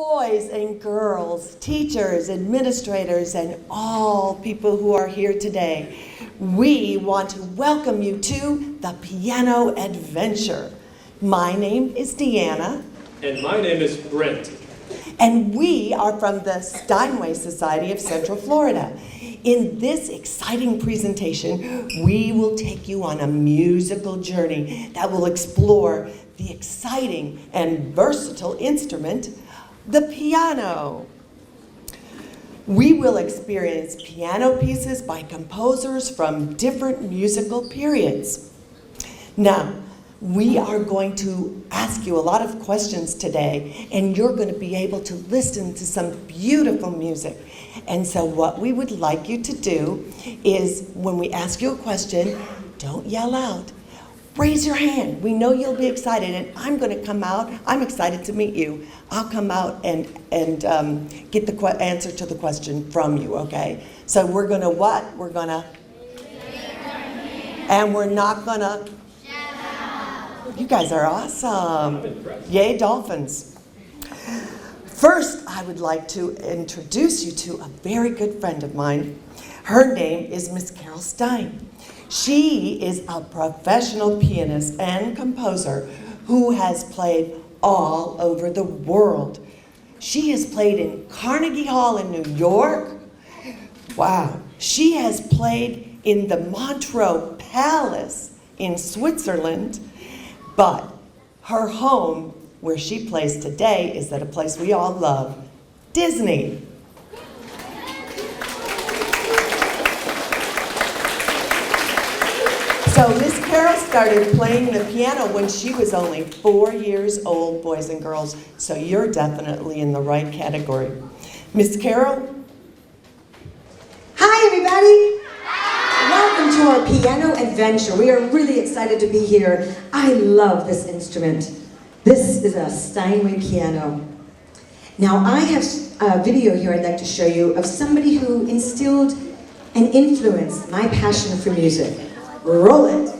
Boys and girls, teachers, administrators, and all people who are here today, we want to welcome you to the Piano Adventure. My name is Deanna. And my name is Brent. And we are from the Steinway Society of Central Florida. In this exciting presentation, we will take you on a musical journey that will explore the exciting and versatile instrument, the piano. We will experience piano pieces by composers from different musical periods. Now, we are going to ask you a lot of questions today, and you're going to be able to listen to some beautiful music. And so what we would like you to do is, when we ask you a question, don't yell out. Raise your hand. We know you'll be excited, and I'm going to come out. I'm excited to meet you. I'll come out and get the answer to the question from you, okay? So we're going to what? We're going to... And we're not going to... You guys are awesome. Yay, dolphins. First, I would like to introduce you to a very good friend of mine. Her name is Miss Carol Stein. She is a professional pianist and composer who has played all over the world. She has played in Carnegie Hall in New York. Wow. She has played in the Montreux Palace in Switzerland. But her home, where she plays today, is at a place we all love, Disney. So Miss Carol started playing the piano when she was only 4 years old, boys and girls, so you're definitely in the right category. Miss Carol? Hi, everybody. Welcome to our piano adventure. We are really excited to be here. I love this instrument. This is a Steinway piano. Now, I have a video here I'd like to show you of somebody who instilled and influenced my passion for music. Roll it.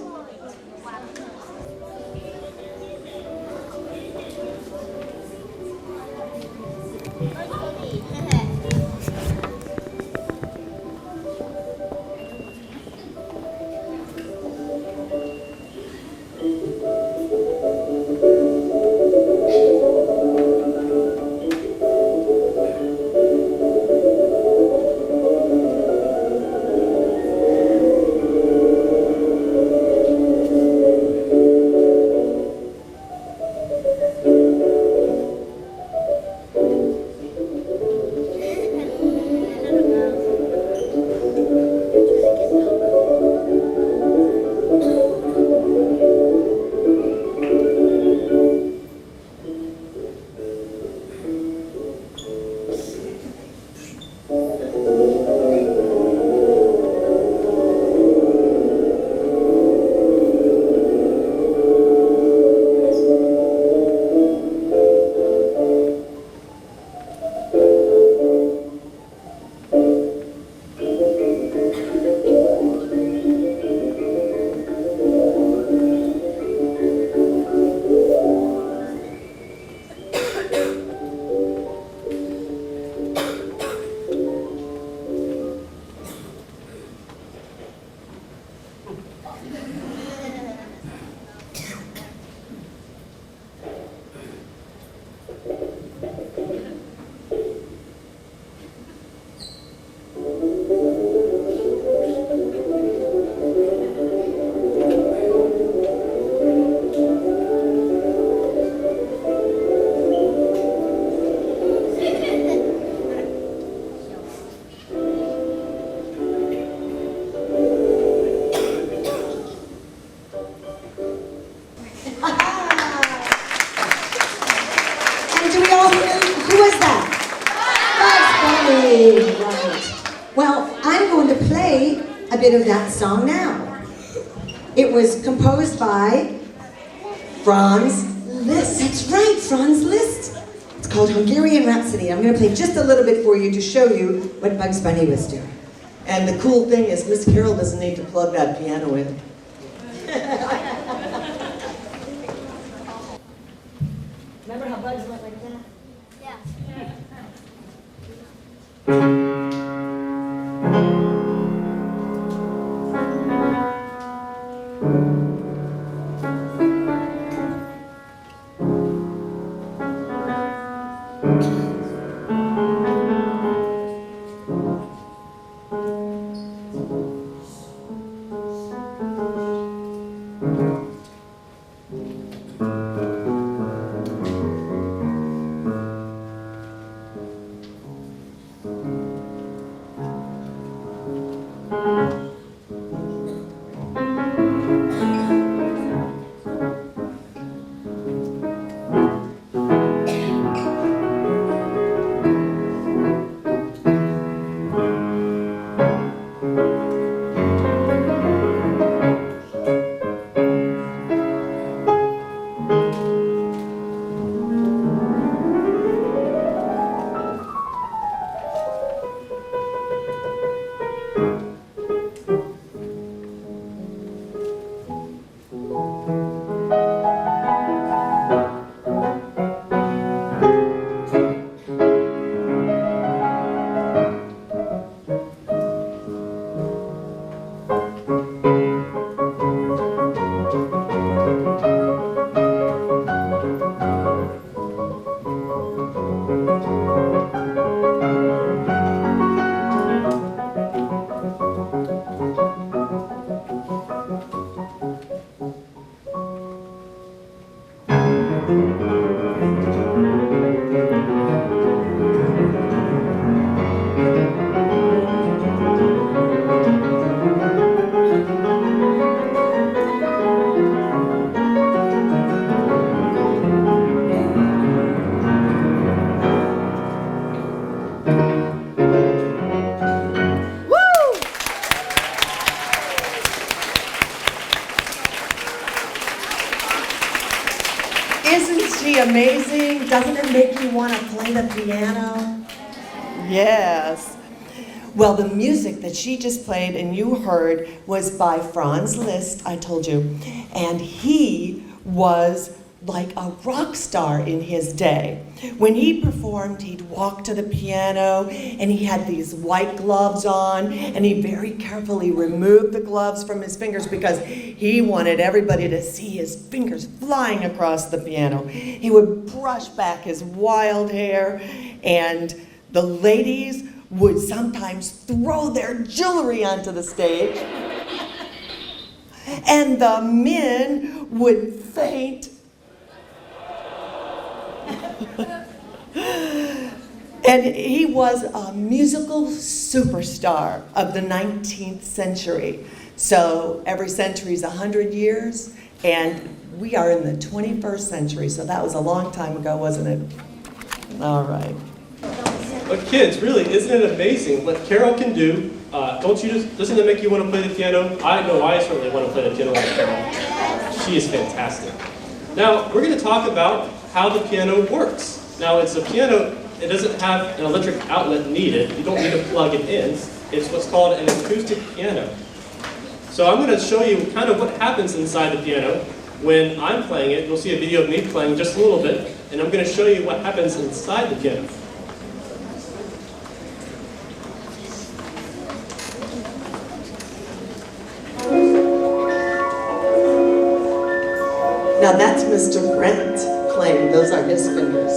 Well, I'm going to play a bit of that song now. It was composed by Franz Liszt. That's right, Franz Liszt. It's called Hungarian Rhapsody. I'm going to play just a little bit for you to show you what Bugs Bunny was doing. And the cool thing is Miss Carol doesn't need to plug that piano in. Remember how Bugs went like that? Yeah. Isn't she amazing? Doesn't it make you want to play the piano? Yes. Well, the music that she just played and you heard was by Franz Liszt, I told you. And he was like a rock star in his day. When he performed, he'd walk to the piano and he had these white gloves on and he very carefully removed the gloves from his fingers because he wanted everybody to see his fingers flying across the piano. He would brush back his wild hair and the ladies would sometimes throw their jewelry onto the stage and the men would faint. And he was a musical superstar of the 19th century. So every century is 100 years, and we are in the 21st century, so that was a long time ago, wasn't it? All right. But kids, really, isn't it amazing what Carol can do? Doesn't it make you want to play the piano? I know I certainly want to play the piano like Carol. She is fantastic. Now, we're going to talk about how the piano works. Now, it's a piano, it doesn't have an electric outlet needed. You don't need to plug it in. It's what's called an acoustic piano. So I'm going to show you kind of what happens inside the piano when I'm playing it. You'll see a video of me playing just a little bit, and I'm going to show you what happens inside the piano. Now that's Mr. Brent playing. Those are his fingers.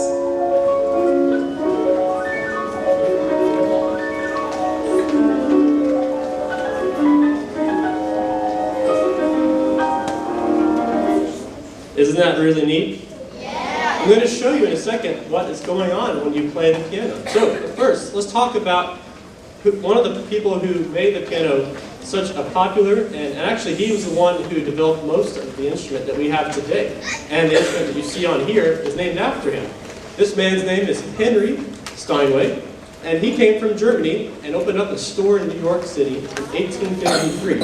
Isn't that really neat? Yeah. I'm going to show you in a second what is going on when you play the piano. So first, let's talk about one of the people who made the piano such a popular, and actually he was the one who developed most of the instrument that we have today. And the instrument that you see on here is named after him. This man's name is Henry Steinway, and he came from Germany and opened up a store in New York City in 1853.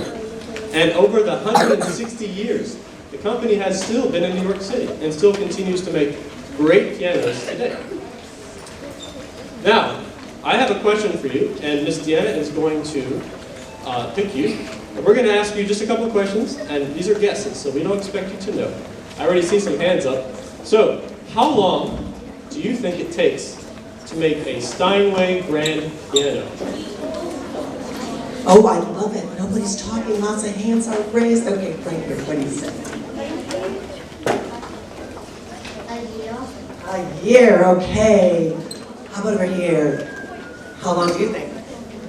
And over the 160 years, the company has still been in New York City and still continues to make great pianos today. Now, I have a question for you, and Miss Deanna is going to pick you. And we're going to ask you just a couple of questions, and these are guesses, so we don't expect you to know. I already see some hands up. So, how long do you think it takes to make a Steinway grand piano? Oh, I love it. Nobody's talking. Lots of hands are raised. Okay, right here. What do you say? A year, okay. How about over here? How long do you think?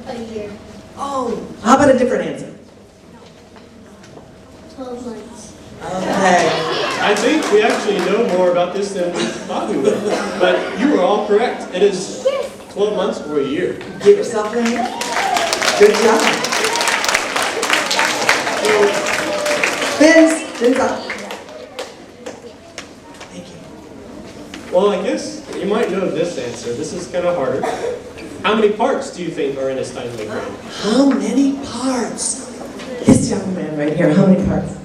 A year. Oh, how about a different answer? 12 months. Okay. I think we actually know more about this than we thought we would. But you were all correct. It is 12 months or a year. Give yourself a hand. Good job. Fins up. Thank you. Well, I guess you might know this answer. This is kind of harder. How many parts do you think are in a Steinway grand? How many parts? This young man right here, how many parts?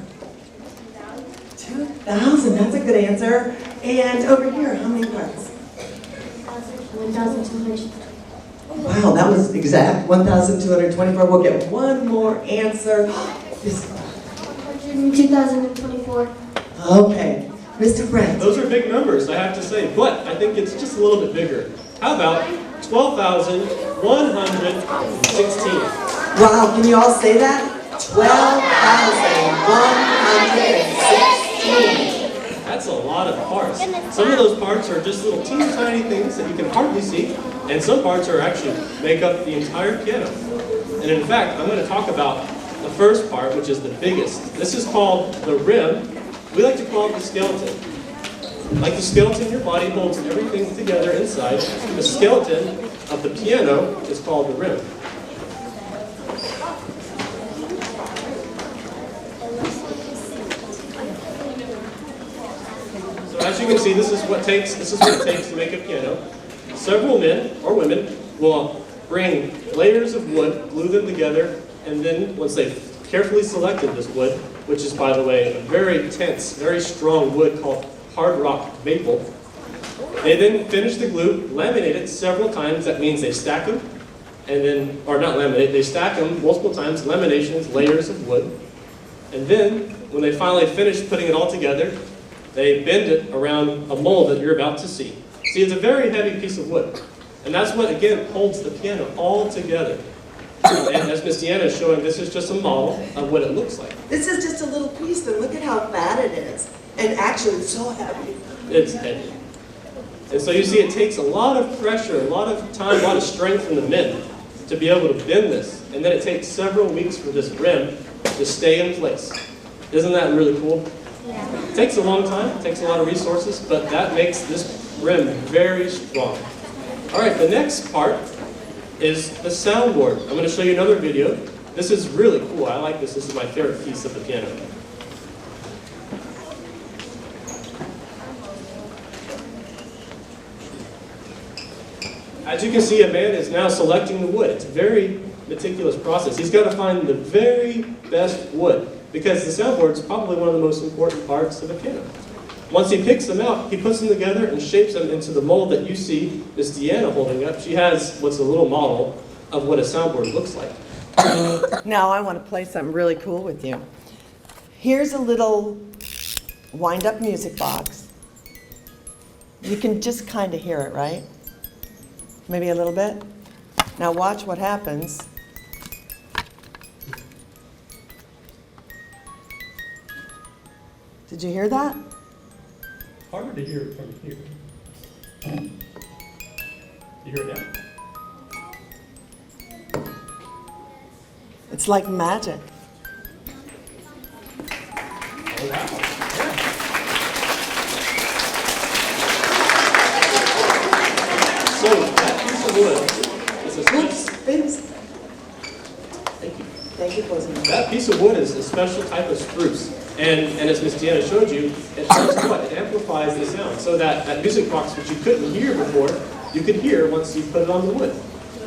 2,000, that's a good answer. And over here, how many parts? 1,200. Wow, that was exact, 1,224. We'll get one more answer. This, 2,024. okay, Mr. Brent. Those are big numbers, I have to say, but I think it's just a little bit bigger. How about 12,116? Wow, can you all say that? 12,116. That's a lot of parts. Some of those parts are just little teeny tiny things that you can hardly see, and some parts are actually make up the entire piano. And in fact, I'm going to talk about the first part, which is the biggest. This is called the rim. We like to call it the skeleton. Like the skeleton, your body holds everything together inside. The skeleton of the piano is called the rim. So as you can see, this is what it takes to make a piano. Several men or women will bring layers of wood, glue them together, and then once they've carefully selected this wood, which is, by the way, a very tense, very strong wood called hard rock maple, they then finish the glue, laminate it several times. That means they stack them, and then, or not laminate, they stack them multiple times, laminations, layers of wood. And then, when they finally finish putting it all together, they bend it around a mold that you're about to see. See, it's a very heavy piece of wood. And that's what, again, holds the piano all together. And as Miss Deanna is showing, this is just a model of what it looks like. This is just a little piece, but look at how fat it is. And actually, it's so heavy. It's heavy. And so you see, it takes a lot of pressure, a lot of time, a lot of strength from the men to be able to bend this. And then it takes several weeks for this rim to stay in place. Isn't that really cool? Yeah. It takes a long time, it takes a lot of resources, but that makes this rim very strong. All right, the next part is the soundboard. I'm going to show you another video. This is really cool. I like this. This is my favorite piece of the piano. As you can see, a man is now selecting the wood. It's a very meticulous process. He's got to find the very best wood because the soundboard is probably one of the most important parts of a piano. Once he picks them out, he puts them together and shapes them into the mold that you see Miss Deanna holding up. She has what's a little model of what a soundboard looks like. Now I want to play something really cool with you. Here's a little wind-up music box. You can just kind of hear it, right? Maybe a little bit. Now watch what happens. Did you hear that? Harder to hear it from here. You hear it now? It's like magic. Oh, wow. So that piece of wood is a Oops, oops. Thank you. Thank you, Bozeman. That piece of wood is a special type of spruce. And as Miss Deanna showed you, it does what? It amplifies the sound. So that music box, which you couldn't hear before, you could hear once you put it on the wood.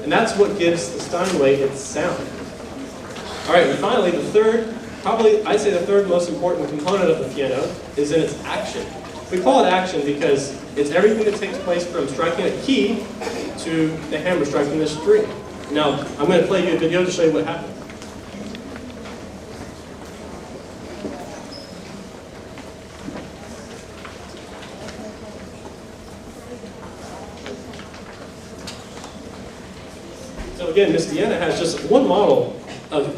And that's what gives the Steinway its sound. All right, and finally, the third, probably I'd say the third most important component of the piano is in its action. We call it action because it's everything that takes place from striking a key to the hammer striking the string. Now, I'm going to play you a video to show you what happens. So again, Miss Deanna has just one model of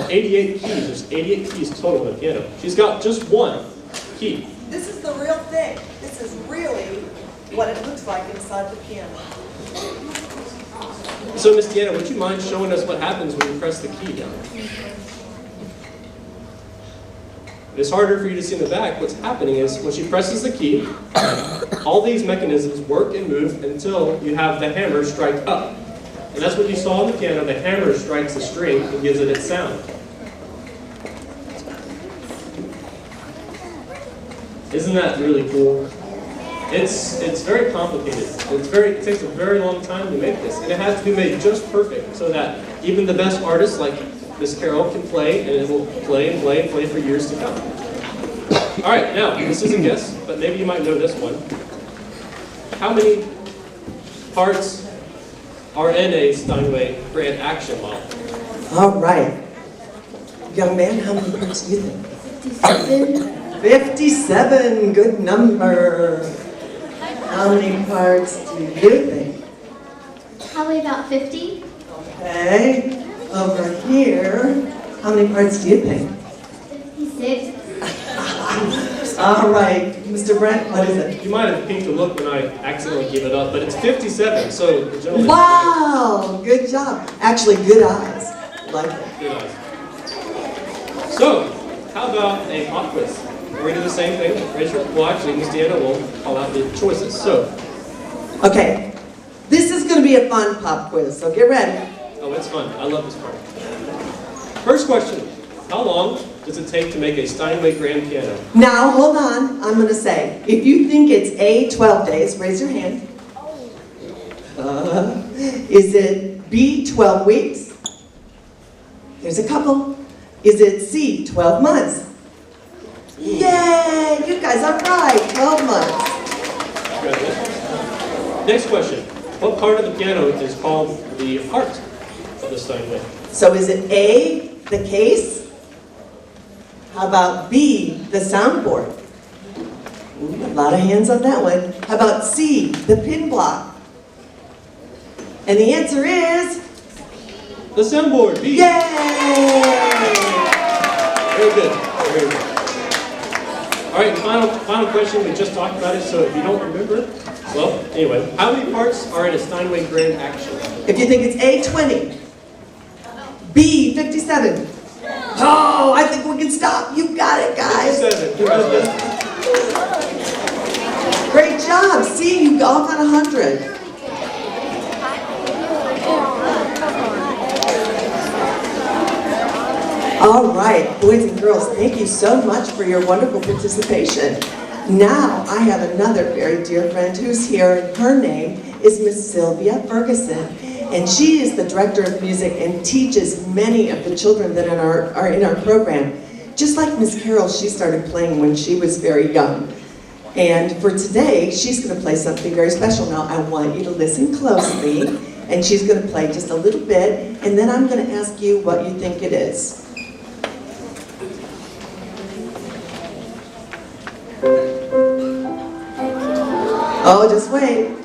88 keys. There's 88 keys total in the piano. She's got just one key. This is the real thing. This is really what it looks like inside the piano. So Miss Deanna, would you mind showing us what happens when you press the key down? It's harder for you to see in the back. What's happening is when she presses the key, all these mechanisms work and move until you have the hammer strike up. And that's what you saw on the piano. The hammer strikes the string and gives it its sound. Isn't that really cool? It's very complicated. It takes a very long time to make this, and it has to be made just perfect so that even the best artists like Miss Carol can play, and it will play and play and play for years to come. All right, now this is a guess, but maybe you might know this one. How many parts are in a Steinway Grand Action model? All right. Young man, how many parts do you think? 57. 57, good number. How many parts do you think? Probably about 50. Okay, over here, how many parts do you think? 56. All right, Mr. Brent, what is it? You might have peeked a look when I accidentally gave it up, but it's 57, so the gentleman... Wow, good job. Actually, good eyes. Like it. Good eyes. So, how about a pop quiz? We're going to do the same thing. Raise your... Well, actually, Miss Deanna will call out the choices. So, Okay, this is going to be a fun pop quiz, so get ready. oh, it's fun. I love this part. First question. How long does it take to make a Steinway grand piano? Now, hold on. I'm going to say, if you think it's A, 12 days, raise your hand. Is it B, 12 weeks? There's a couple. Is it C, 12 months? Yay! You guys are right. 12 months. Congratulations. Next question. What part of the piano is called the heart of the Steinway? So is it A, the case? How about B, the soundboard? Ooh, a lot of hands on that one. How about C, the pin block? And the answer is... The soundboard. B. Yay! Very good. Very good. All right, final question. We just talked about it, so if you don't remember, well, anyway, how many parts are in a Steinway grand action? If you think it's A, 20. B, 57. Oh, I think we can stop. You got it, guys. 57. Congratulations. Great job. See, you all got 100. All right, boys and girls, thank you so much for your wonderful participation. Now, I have another very dear friend who's here, and her name is Miss Sylvia Ferguson. And she is the director of music and teaches many of the children that are in our program. Just like Miss Carol, she started playing when she was very young. And for today, she's going to play something very special. Now, I want you to listen closely, and she's going to play just a little bit, and then I'm going to ask you what you think it is. Oh, just wait.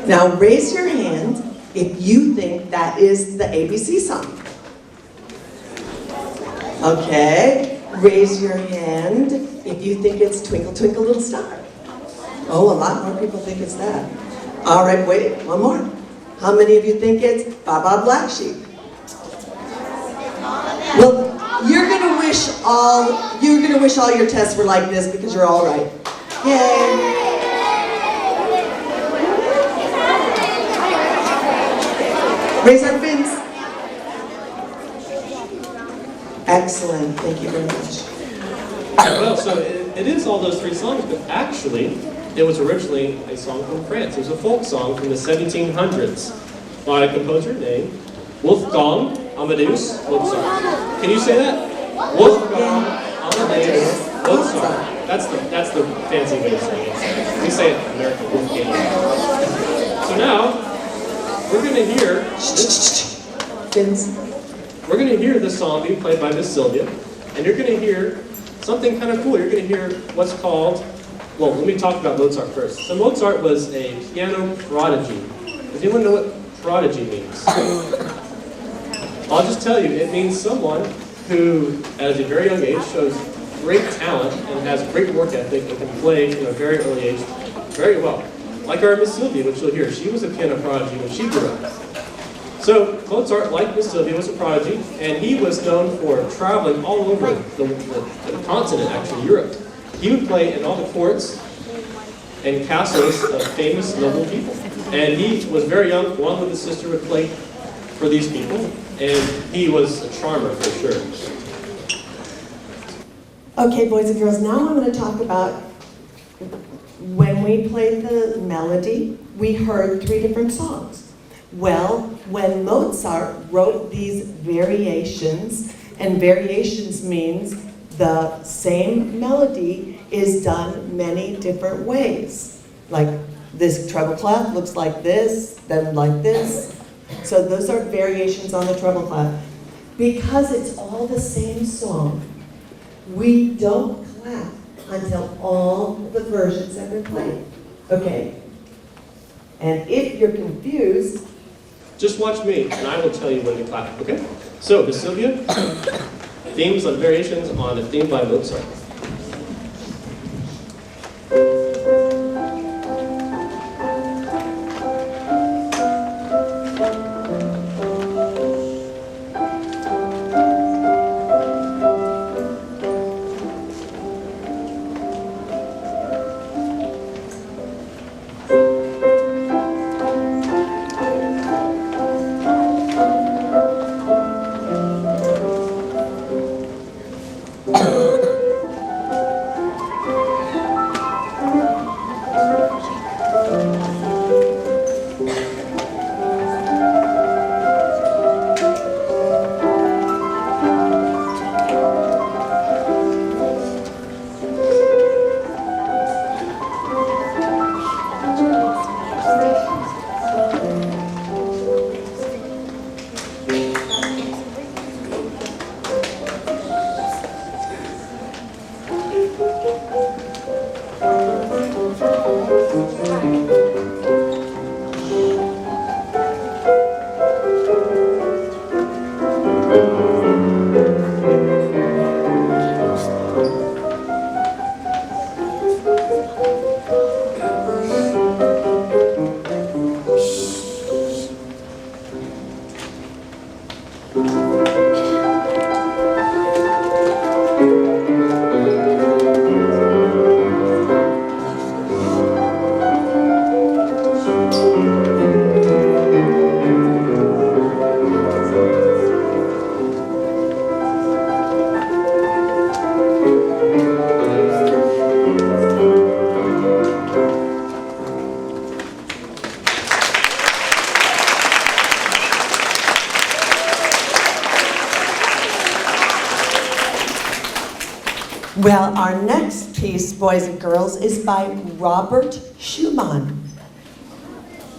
Now raise your hand if you think that is the ABC song. Okay, raise your hand if you think it's Twinkle Twinkle Little Star. Oh, a lot more people think it's that. All right, wait, one more. How many of you think it's Baa Baa Black Sheep? Well, you're gonna wish all your tests were like this because you're all right. Yay! Raise our fins. Excellent. Thank you very much. Well, so it is all those three songs, but actually, it was originally a song from France. It was a folk song from the 1700s by a composer named Wolfgang Amadeus Mozart. Can you say that? Wolfgang Amadeus Mozart. That's the fancy way of saying it. We say it American Wolfgang. So now, we're going to hear this song being played by Miss Sylvia, and you're going to hear something kind of cool. You're going to hear what's called well, let me talk about Mozart first. So Mozart was a piano prodigy. Does anyone know what prodigy means? I'll just tell you, it means someone who, at a very young age, shows great talent and has great work ethic and can play from a very early age very well. Like our Miss Sylvia, which you'll hear, she was a piano prodigy when she grew up. So Mozart, like Miss Sylvia, was a prodigy, and he was known for traveling all over the continent, actually, Europe. He would play in all the courts and castles of famous noble people. And he was very young, along with his sister, would play for these people, and he was a charmer for sure. Okay, boys and girls, now I'm going to talk about when we played the melody, we heard 3 different songs. Well, when Mozart wrote these variations, and variations means the same melody is done many different ways. Like this treble clef looks like this, then like this. So those are variations on the treble clef. Because it's all the same song, we don't clap until all the versions have been played. Okay? And if you're confused, Just watch me, and I will tell you when to clap, okay? So, Miss Sylvia, themes and variations on a theme by Mozart. well, our next piece, boys and girls, is by Robert Schumann.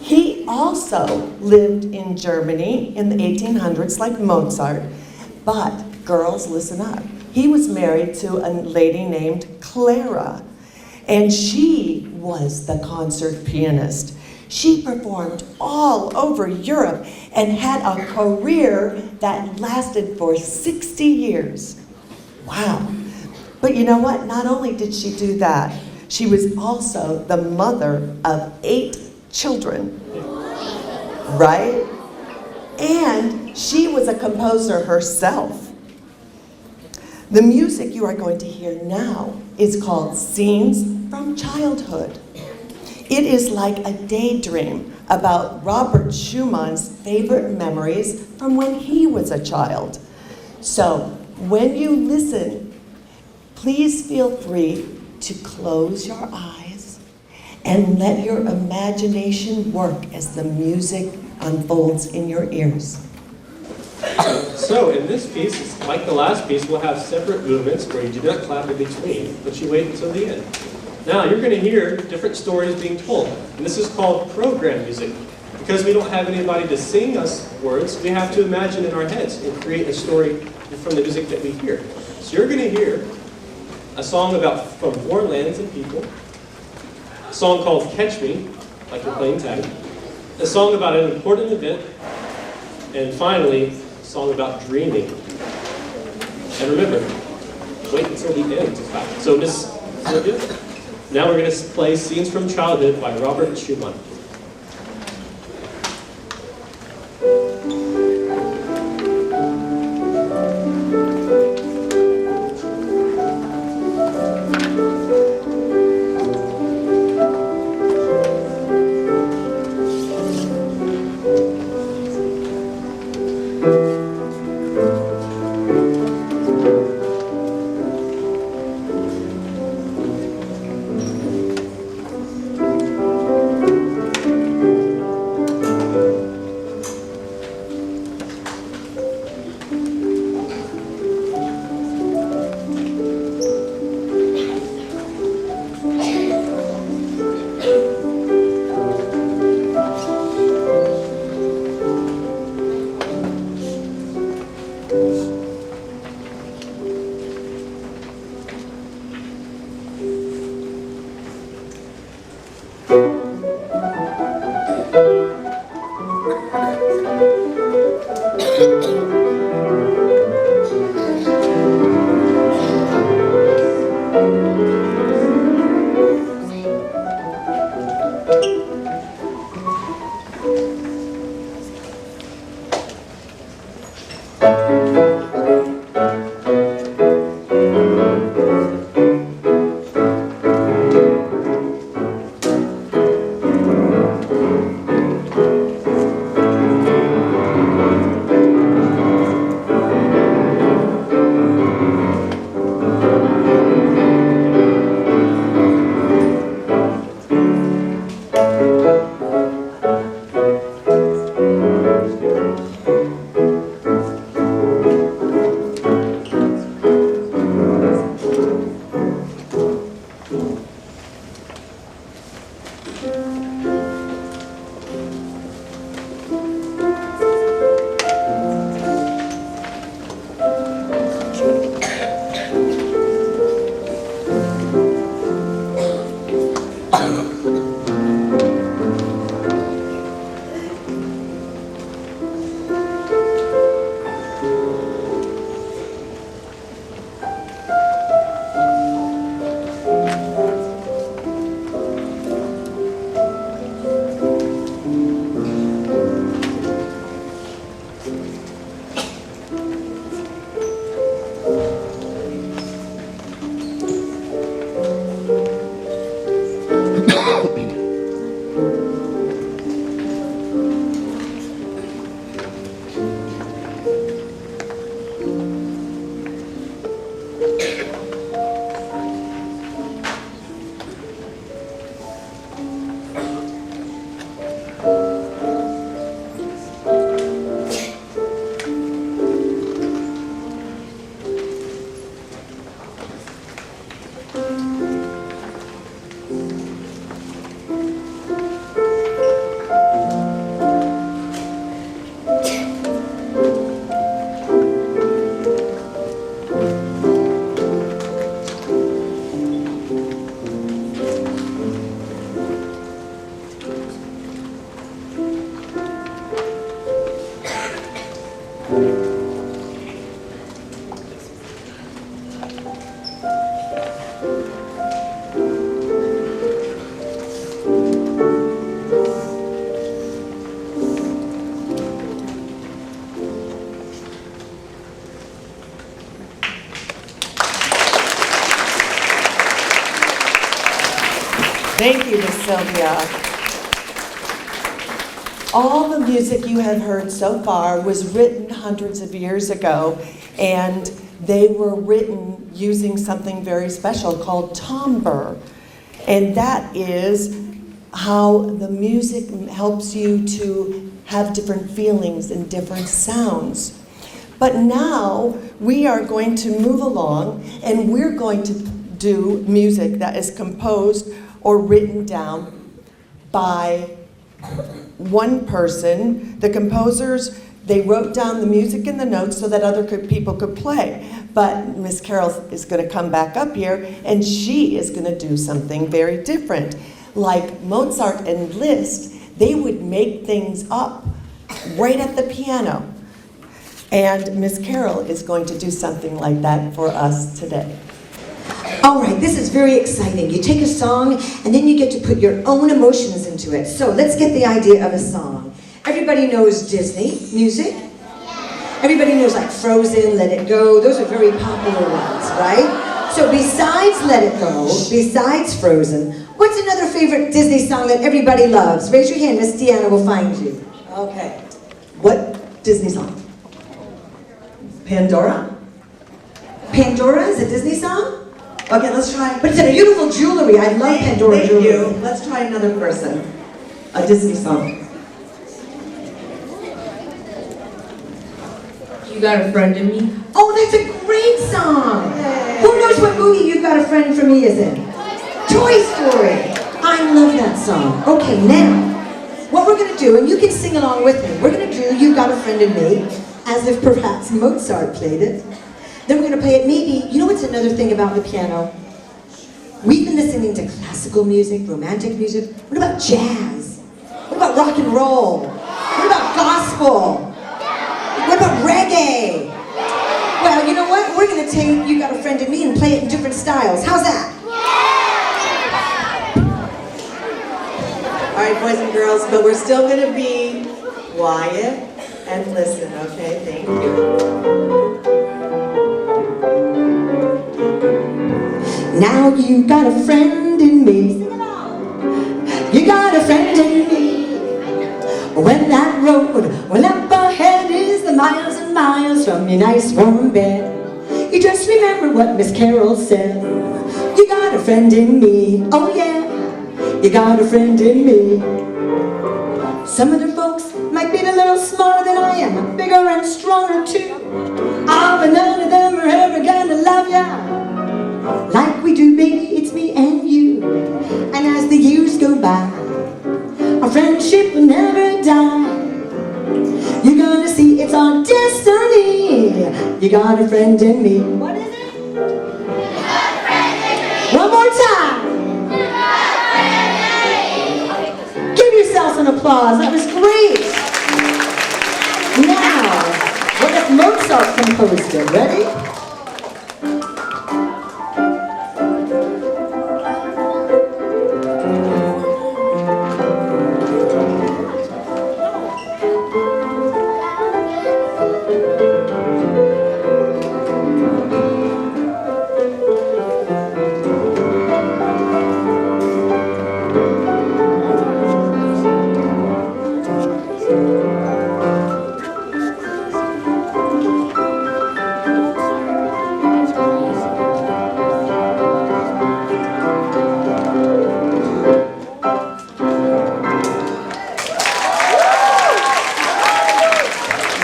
He also lived in Germany in the 1800s like Mozart, but girls, listen up. He was married to a lady named Clara, and she was the concert pianist. She performed all over Europe and had a career that lasted for 60 years. Wow. But you know what? Not only did she do that, she was also the mother of 8 children, right? And she was a composer herself. The music you are going to hear now is called Scenes from Childhood. It is like a daydream about Robert Schumann's favorite memories from when he was a child. So when you listen, please feel free to close your eyes and let your imagination work as the music unfolds in your ears. So in this piece, like the last piece, we'll have separate movements where you do not clap in between, but you wait until the end. Now you're going to hear different stories being told, and this is called program music. Because we don't have anybody to sing us words, we have to imagine in our heads and create a story from the music that we hear. So you're going to hear a song about from foreign lands and people, a song called Catch Me, like we're playing tag, a song about an important event, and finally, a song about dreaming. And remember, wait until the end to clap. So Miss Sylvia, now we're going to play Scenes from Childhood by Robert Schumann. Thank you, Miss Sylvia. All the music you have heard so far was written hundreds of years ago, and they were written using something very special called timbre. And that is how the music helps you to have different feelings and different sounds. But now we are going to move along, and we're going to do music that is composed or written down by one person. The composers, they wrote down the music and the notes so that other people could play. But Miss Carol is going to come back up here, and she is going to do something very different. like Mozart and Liszt, they would make things up right at the piano. And Miss Carol is going to do something like that for us today. All right, this is very exciting. You take a song, and then you get to put your own emotions into it. So let's get the idea of a song. Everybody knows Disney music. Everybody knows like Frozen, Let It Go. Those are very popular ones, right? So besides Let It Go, besides Frozen, what's another favorite Disney song that everybody loves? Raise your hand, Miss Deanna will find you. Okay. What Disney song? Pandora? Pandora is a Disney song? Okay, let's try. But it's a beautiful jewelry. I love Pandora Thank jewelry. you. Let's try another person. A Disney song. You Got a Friend in Me? Oh, that's a great song. Who knows what movie You Got a Friend for Me is in? Toy Story. I love that song. Okay, now, what we're going to do, and you can sing along with me, we're going to do You Got a Friend in Me, as if perhaps Mozart played it. Then we're going to play it maybe, you know what's another thing about the piano? We've been listening to classical music, romantic music. What about jazz? What about rock and roll? What about gospel? What about reggae? Well, you know what? We're going to take You Got a Friend in Me and play it in different styles. How's that? All right, boys and girls, but we're still going to be quiet and listen, okay? Thank you. Now you got a friend in me. You got a friend in me. When that road went up ahead is the miles and miles from your nice warm bed. You just remember what Miss Carol said. You got a friend in me. Oh yeah, you got a friend in me. Some other folks might be a little smaller than I am, but bigger and stronger too. Oh, but none of them are ever gonna love ya like we do, baby, it's me and you. And as the years go by, our friendship will never die. You're gonna see it's our destiny. You got a friend in me. What is it? One more time. Give yourselves an applause. That was great. Now, what if Mozart composed it? Ready?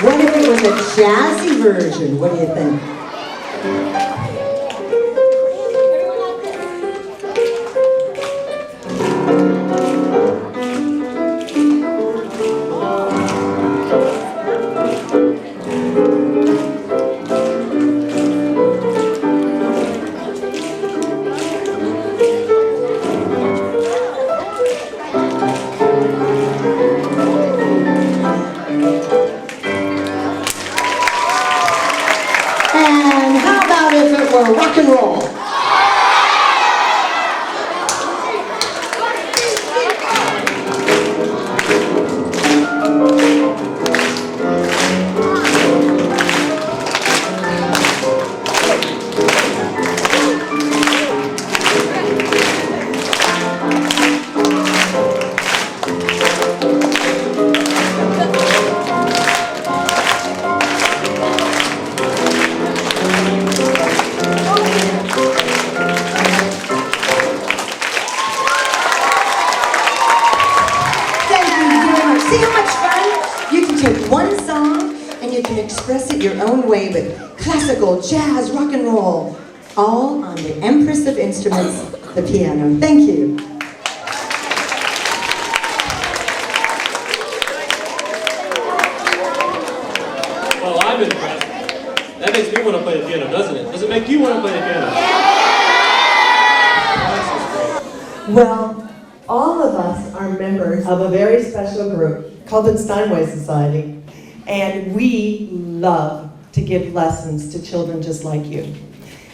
What if it was a jazzy version? What do you think? And how about if it were rock and roll? See how much fun? You can take one song and you can express it your own way with classical, jazz, rock and roll, all on the Empress of Instruments, the piano. Thank you. Well, I'm impressed. That makes me want to play the piano, doesn't it? Does it make you want to play the piano? That's just great. Well, All of us are members of a very special group called the Steinway Society, and we love to give lessons to children just like you.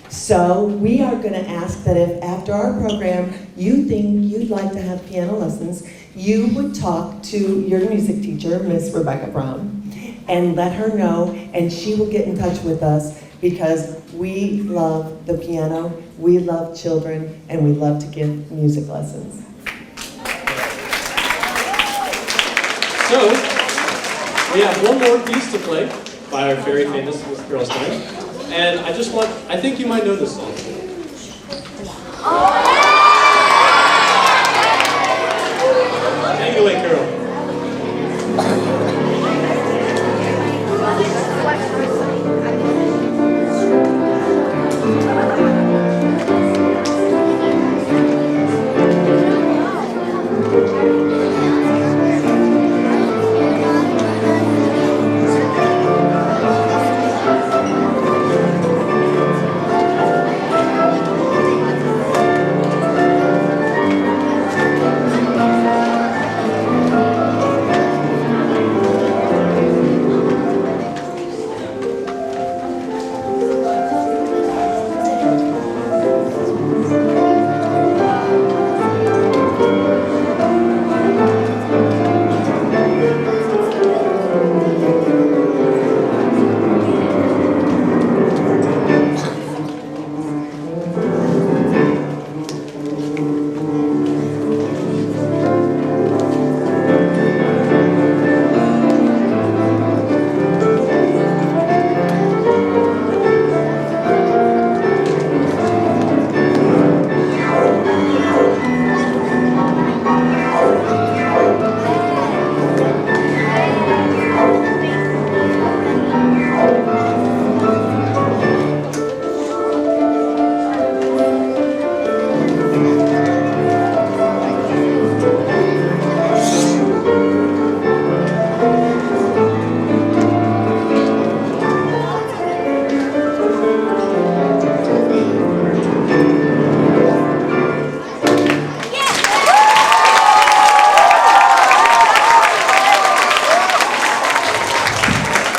So we are going to ask that if after our program you think you'd like to have piano lessons, you would talk to your music teacher, Miss Rebecca Brown, and let her know, and she will get in touch with us because we love the piano, we love children, and we love to give music lessons. So, we have one more piece to play by our very famous Miss Perlstein. And I think you might know this song. Take it away, Carol.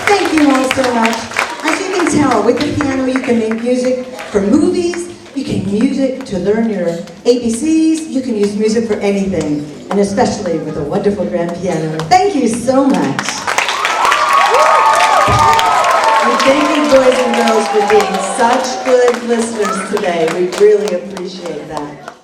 Thank you all so much. As you can tell, with the piano you can make music for movies, you can music to learn your ABCs, you can use music for anything, and especially with a wonderful grand piano. Thank you so much. And thank you, boys and girls, for being such good listeners today. We really appreciate that.